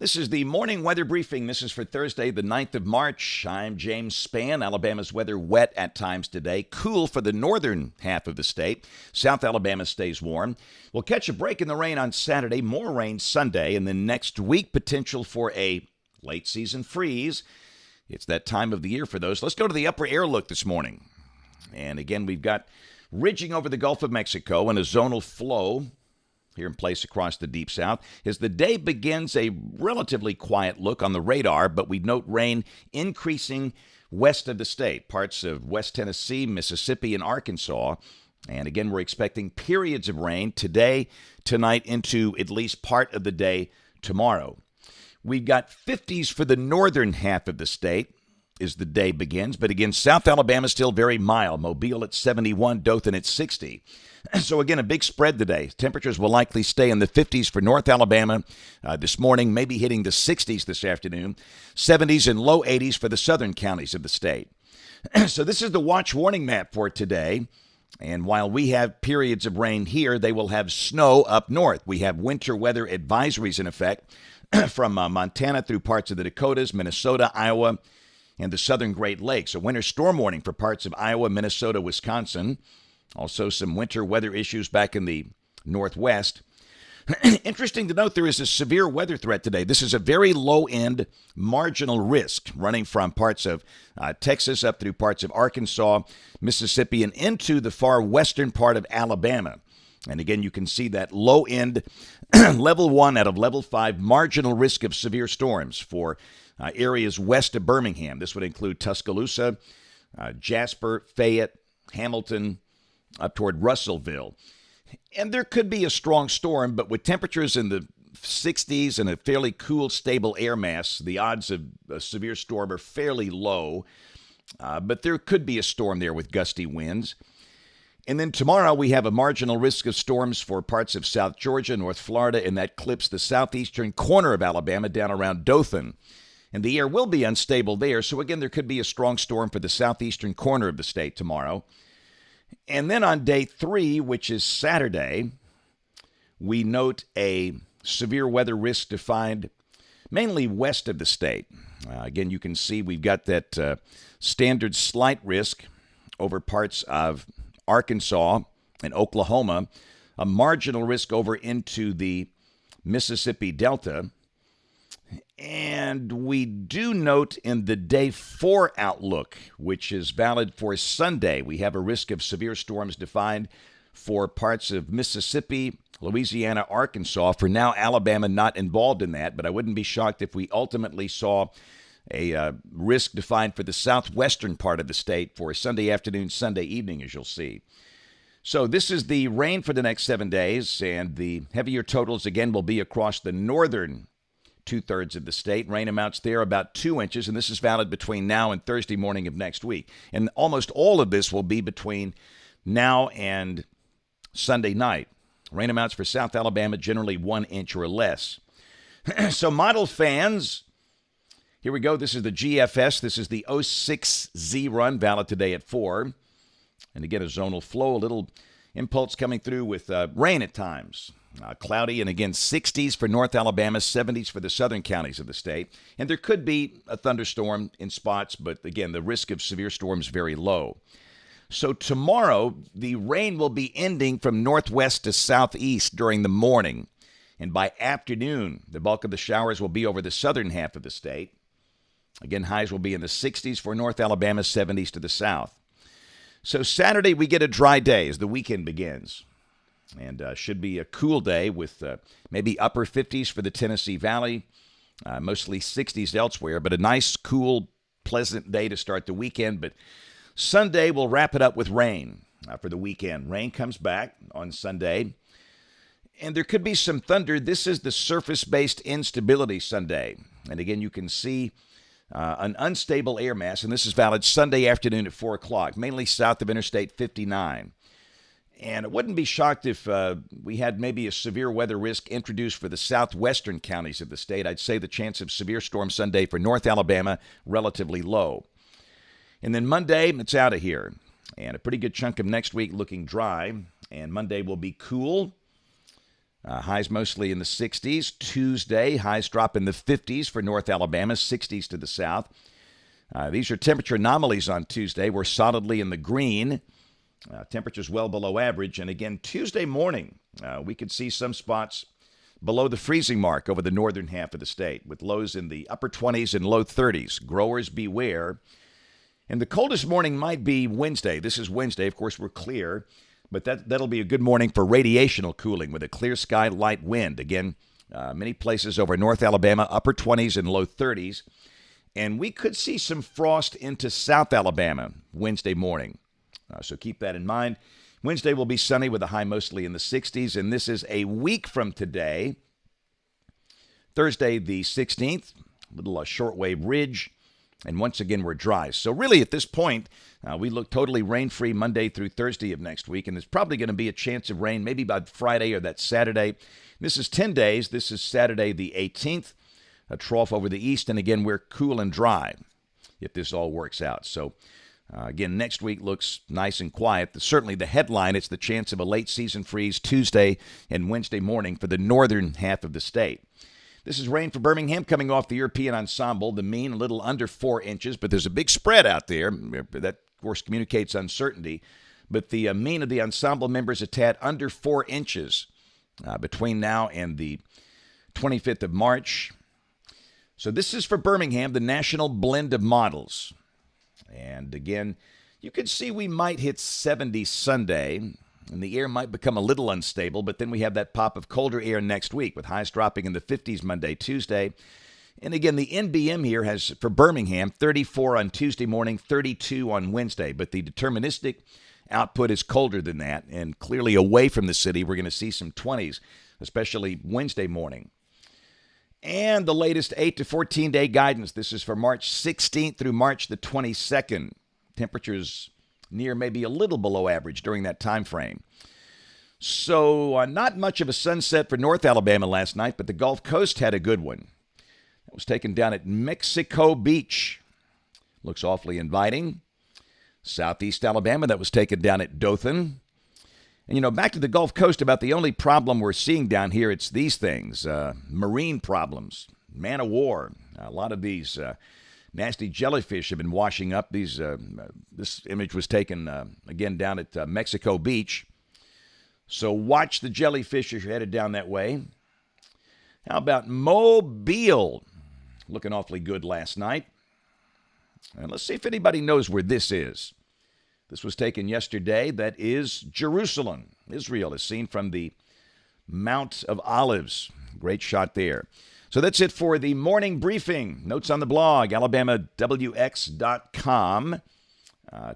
This is the morning weather briefing. This is for Thursday, the 9th of March. I'm James Spann. Alabama's weather wet at times today. Cool for the northern half of the state. South Alabama stays warm. We'll catch a break in the rain on Saturday, more rain Sunday, and then next week, potential for a late season freeze. It's that time of the year for those. Let's go to the upper air look this morning. And again, we've got ridging over the Gulf of Mexico and a zonal flow here in place across the deep south. As the day begins, a relatively quiet look on the radar, but we note rain increasing west of the state, parts of West Tennessee, Mississippi, and Arkansas. And again, we're expecting periods of rain today, tonight, into at least part of the day tomorrow. We've got 50s for the northern half of the state as the day begins. But again, South Alabama still very mild. Mobile at 71, Dothan at 60. So again, a big spread today. Temperatures will likely stay in the 50s for North Alabama this morning, maybe hitting the 60s this afternoon. 70s and low 80s for the southern counties of the state. So this is the watch warning map for today. And while we have periods of rain here, they will have snow up north. We have winter weather advisories in effect from Montana through parts of the Dakotas, Minnesota, Iowa, and the southern Great Lakes. A winter storm warning for parts of Iowa, Minnesota, Wisconsin. Also some winter weather issues back in the northwest. Interesting to note, there is a severe weather threat today. This is a very low-end marginal risk running from parts of Texas up through parts of Arkansas, Mississippi, and into the far western part of Alabama. And again, you can see that low-end level 1 out of level 5 marginal risk of severe storms for areas west of Birmingham. This would include Tuscaloosa, Jasper, Fayette, Hamilton, up toward Russellville. And there could be a strong storm, but with temperatures in the 60s and a fairly cool, stable air mass, the odds of a severe storm are fairly low. But there could be a storm there with gusty winds. And then tomorrow we have a marginal risk of storms for parts of South Georgia, North Florida, and that clips the southeastern corner of Alabama down around Dothan. And the air will be unstable there. So again, there could be a strong storm for the southeastern corner of the state tomorrow. And then on day 3, which is Saturday, we note a severe weather risk defined mainly west of the state. Again, you can see we've got that standard slight risk over parts of Arkansas and Oklahoma, a marginal risk over into the Mississippi Delta. And we do note in the day 4 outlook, which is valid for Sunday, we have a risk of severe storms defined for parts of Mississippi, Louisiana, Arkansas. For now, Alabama not involved in that, but I wouldn't be shocked if we ultimately saw a risk defined for the southwestern part of the state for Sunday afternoon, Sunday evening, as you'll see. So this is the rain for the next 7 days, and the heavier totals, again, will be across the northern two-thirds of the state. Rain amounts there about 2 inches, and this is valid between now and Thursday morning of next week. And almost all of this will be between now and Sunday night. Rain amounts for South Alabama generally 1 inch or less. So model fans, here we go. This is the GFS. This is the 06Z run, valid today at 4. And again, a zonal flow, a little impulse coming through with rain at times. Cloudy, and again, 60s for North Alabama, 70s for the southern counties of the state. And there could be a thunderstorm in spots, but again, the risk of severe storms very low. So tomorrow, the rain will be ending from northwest to southeast during the morning. And by afternoon, the bulk of the showers will be over the southern half of the state. Again, highs will be in the 60s for North Alabama, 70s to the south. So Saturday, we get a dry day as the weekend begins. And should be a cool day with maybe upper 50s for the Tennessee Valley, mostly 60s elsewhere, but a nice, cool, pleasant day to start the weekend. But Sunday, we'll wrap it up with rain for the weekend. Rain comes back on Sunday, and there could be some thunder. This is the surface-based instability Sunday. And again, you can see an unstable air mass, and this is valid Sunday afternoon at 4 o'clock, mainly south of Interstate 59. And I wouldn't be shocked if we had maybe a severe weather risk introduced for the southwestern counties of the state. I'd say the chance of severe storm Sunday for North Alabama, relatively low. And then Monday, it's out of here. And a pretty good chunk of next week looking dry. And Monday will be cool. Highs mostly in the 60s. Tuesday, highs drop in the 50s for North Alabama, 60s to the south. These are temperature anomalies on Tuesday. We're solidly in the green. Temperatures well below average. And again, Tuesday morning, we could see some spots below the freezing mark over the northern half of the state, with lows in the upper 20s and low 30s. Growers beware. And the coldest morning might be Wednesday. This is Wednesday. Of course, we're clear. But that'll be a good morning for radiational cooling with a clear sky, light wind. Again, many places over North Alabama, upper 20s and low 30s. And we could see some frost into South Alabama Wednesday morning. So keep that in mind. Wednesday will be sunny with a high mostly in the 60s. And this is a week from today. Thursday the 16th, little shortwave ridge. And once again, we're dry. So really, at this point, we look totally rain-free Monday through Thursday of next week. And there's probably going to be a chance of rain maybe by Friday or that Saturday. This is 10 days. This is Saturday the 18th. A trough over the east. And again, we're cool and dry if this all works out. So again, next week looks nice and quiet. Certainly the headline, it's the chance of a late season freeze Tuesday and Wednesday morning for the northern half of the state. This is rain for Birmingham coming off the European ensemble. The mean a little under 4 inches, but there's a big spread out there. That, of course, communicates uncertainty. But the mean of the ensemble members a tad under 4 inches between now and the 25th of March. So this is for Birmingham, the national blend of models. And again, you could see we might hit 70 Sunday. And the air might become a little unstable, but then we have that pop of colder air next week with highs dropping in the 50s Monday, Tuesday. And again, the NBM here has, for Birmingham, 34 on Tuesday morning, 32 on Wednesday. But the deterministic output is colder than that. And clearly away from the city, we're going to see some 20s, especially Wednesday morning. And the latest 8 to 14-day guidance. This is for March 16th through March the 22nd. Temperatures near maybe a little below average during that time frame. So not much of a sunset for North Alabama last night, but the Gulf Coast had a good one. That was taken down at Mexico Beach. Looks awfully inviting. Southeast Alabama, that was taken down at Dothan. And, back to the Gulf Coast, about the only problem we're seeing down here, it's these things, marine problems, man of war. A lot of these nasty jellyfish have been washing up. This image was taken, again, down at Mexico Beach. So watch the jellyfish as you're headed down that way. How about Mobile? Looking awfully good last night. And let's see if anybody knows where this is. This was taken yesterday. That is Jerusalem, Israel, is seen from the Mount of Olives. Great shot there. So that's it for the morning briefing. Notes on the blog, alabamawx.com.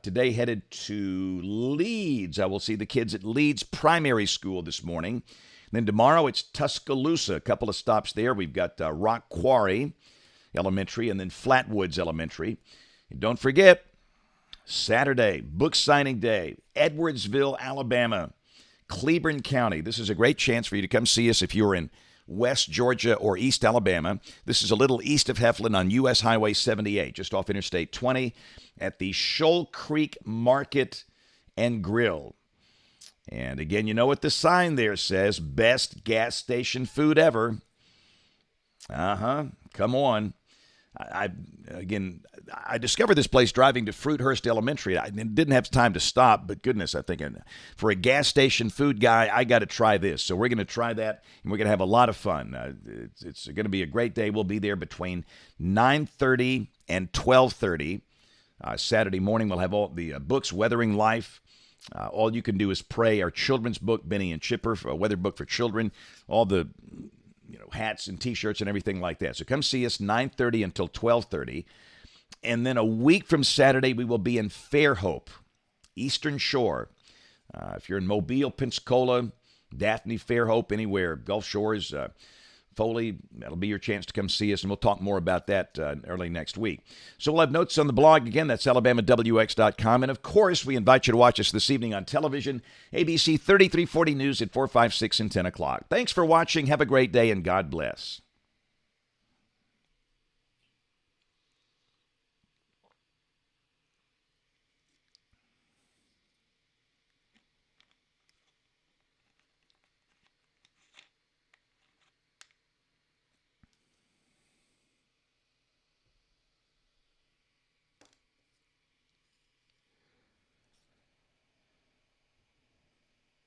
Today headed to Leeds. I will see the kids at Leeds Primary School this morning. Then tomorrow it's Tuscaloosa. A couple of stops there. We've got Rock Quarry Elementary and then Flatwoods Elementary. And don't forget, Saturday, book signing day, Edwardsville, Alabama, Cleburne County. This is a great chance for you to come see us if you're in West Georgia or East Alabama. This is a little east of Heflin on U.S. Highway 78, just off Interstate 20 at the Shoal Creek Market and Grill. And again, you know what the sign there says, best gas station food ever. Come on. I discovered this place driving to Fruithurst Elementary. I didn't have time to stop, but goodness, I think for a gas station food guy, I got to try this. So we're going to try that, and we're going to have a lot of fun. It's going to be a great day. We'll be there between 9:30 and 12:30. Saturday morning, we'll have all the books, Weathering Life. All you can do is pray. Our children's book, Benny and Chipper, a weather book for children. All the hats and T-shirts and everything like that. So come see us 9:30 until 12:30. And then a week from Saturday, we will be in Fairhope, Eastern Shore. If you're in Mobile, Pensacola, Daphne, Fairhope, anywhere, Gulf Shores, Foley, that'll be your chance to come see us, and we'll talk more about that early next week. So we'll have notes on the blog. Again, that's alabamawx.com. And, of course, we invite you to watch us this evening on television, ABC 3340 News at 4, 5, 6, and 10 o'clock. Thanks for watching. Have a great day, and God bless.